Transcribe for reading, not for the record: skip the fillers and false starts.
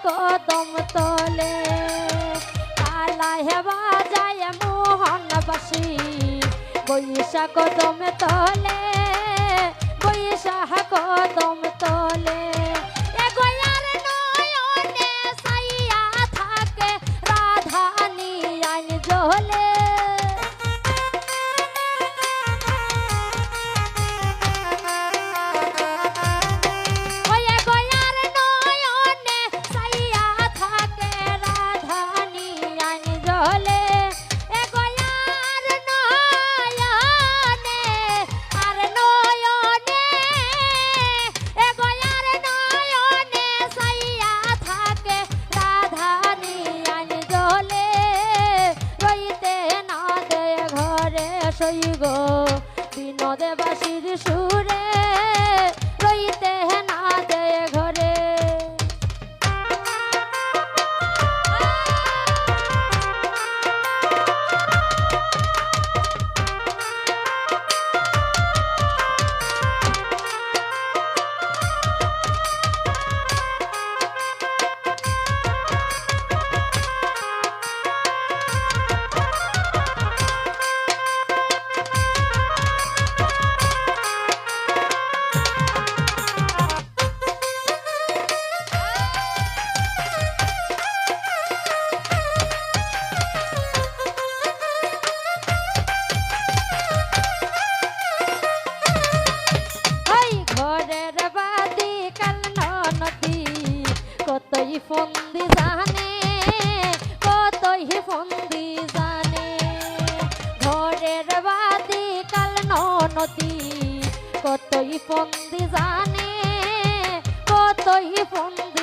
কদম তলে কালা হেবা যায় মোহনবাসী বৈশা কদম তলে বৈশা কদম তলে গো বিনোদে বাসির সুরে রইতে না দে ঘরে ফন্দি জানে কতই ফন্দি জানে ঘরের বাদি কাল নদী কতই ফন্দি জানে কতই ফন্দি